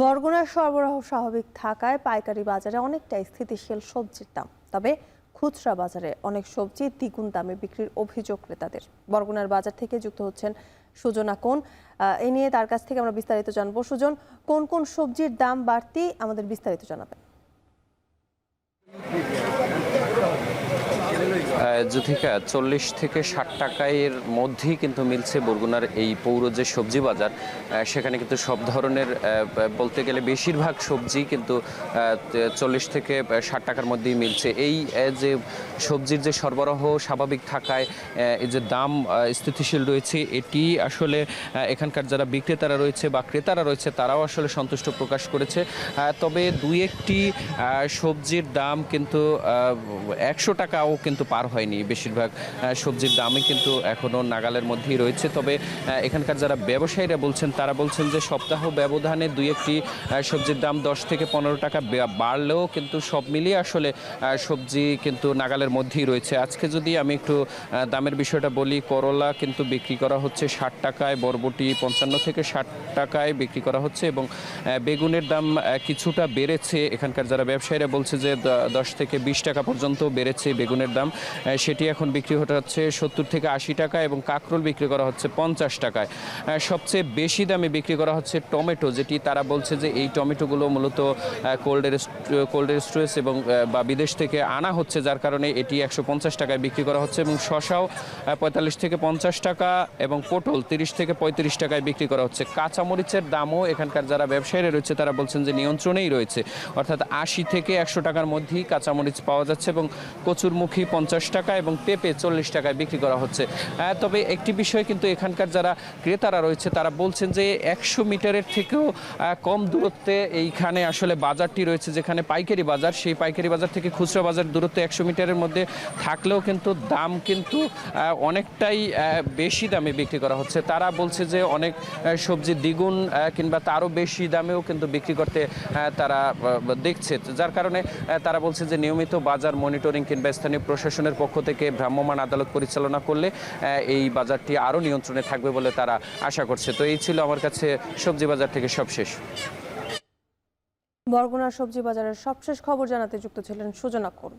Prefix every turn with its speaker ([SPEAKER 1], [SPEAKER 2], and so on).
[SPEAKER 1] বরগুনার সরবরাহ স্বাভাবিক থাকায় পাইকারি বাজারে অনেকটাই স্থিতিশীল সবজির দাম। তবে খুচরা বাজারে অনেক সবজি দ্বিগুণ দামে বিক্রির অভিযোগ ক্রেতাদের। বরগুনার বাজার থেকে যুক্ত হচ্ছেন সুজনা কোন। এ নিয়ে তার কাছ থেকে আমরা বিস্তারিত জানবো। সুজন, কোন কোন সবজির দাম বাড়তি আমাদের বিস্তারিত জানাবেন।
[SPEAKER 2] যুথিকা 40 থেকে 60 টাকার মধ্যেই কিন্তু মিলছে বরগুনার এই পৌর যে সবজি বাজার, সেখানে কিন্তু সব ধরনের বলতে গেলে বেশিরভাগ সবজি কিন্তু 40 থেকে 60 টাকার মধ্যেই মিলছে। এই যে সবজির যে সরবরাহ স্বাভাবিক থাকায় এই যে দাম স্থিতিশীল রয়েছে, এটি আসলে এখানকার যারা বিক্রেতারা রয়েছে বা ক্রেতারা রয়েছে তারাও আসলে সন্তুষ্ট প্রকাশ করেছে। তবে দুই একটি সবজির দাম কিন্তু 100 টাকাও কিন্তু পার হয়নি। বেশিরভাগ সবজির দামই কিন্তু এখনও নাগালের মধ্যেই রয়েছে। তবে এখানকার যারা ব্যবসায়ীরা বলছেন, তারা বলছেন যে সপ্তাহ ব্যবধানে দুই একটি সবজির দাম 10 থেকে 15 টাকা বাড়লেও কিন্তু সব মিলিয়ে আসলে সবজি কিন্তু নাগালের মধ্যেই রয়েছে। আজকে যদি আমি একটু দামের বিষয়টা বলি, করলা কিন্তু বিক্রি করা হচ্ছে 60 টাকায়, বরবটি 55 থেকে 60 টাকায় বিক্রি করা হচ্ছে এবং বেগুনের দাম কিছুটা বেড়েছে। এখানকার যারা ব্যবসায়ীরা বলছে যে 10 থেকে 20 টাকা পর্যন্ত বেড়েছে বেগুনের দাম, সেটি এখন বিক্রি হচ্ছে 70 থেকে 80 টাকা এবং কাঁকরোল বিক্রি করা হচ্ছে 50 টাকায়। সবচেয়ে বেশি দামে বিক্রি করা হচ্ছে টমেটো, যেটি তারা বলছে যে এই টমেটোগুলো মূলত কোল্ড স্টোরেজ এবং বা বিদেশ থেকে আনা হচ্ছে, যার কারণে এটি 150 টাকায় বিক্রি করা হচ্ছে এবং শসাও 45 থেকে 50 টাকা এবং পটল 30 থেকে 35 টাকায় বিক্রি করা হচ্ছে। কাঁচামরিচের দামও এখানকার যারা ব্যবসায়ীরা রয়েছে তারা বলছেন যে নিয়ন্ত্রণেই রয়েছে, অর্থাৎ 80 থেকে 100 টাকার মধ্যেই কাঁচামরিচ পাওয়া যাচ্ছে এবং কচুরমুখী 50 টাকা এবং পেঁপে 40 টাকায় বিক্রি করা হচ্ছে। তবে একটি বিষয় কিন্তু এখানকার যারা ক্রেতারা রয়েছে তারা বলছেন যে 100 মিটারের থেকেও কম দূরত্বে এইখানে আসলে বাজারটি রয়েছে, যেখানে পাইকারি বাজার, সেই পাইকারি বাজার থেকে খুচরা বাজার দূরত্ব 100 মিটারের মধ্যে থাকলেও কিন্তু দাম কিন্তু অনেকটাই বেশি দামে বিক্রি করা হচ্ছে। তারা বলছে যে অনেক সবজি দ্বিগুণ কিংবা তারও বেশি দামেও কিন্তু বিক্রি করতে তারা দেখছে, যার কারণে তারা বলছে যে নিয়মিত বাজার মনিটরিং কিংবা স্থানীয় প্রশাসনের পক্ষ থেকে ভ্রাম্যমাণ আদালত পরিচালনা করলে এই বাজারটি আরও নিয়ন্ত্রণে থাকবে বলে তারা আশা করছে। তো এই ছিল আমার কাছে সবজি বাজার থেকে সবশেষ।
[SPEAKER 1] বরগুনার সবজি বাজারের সবশেষ খবর জানাতে যুক্ত ছিলেন সুজনা কোন।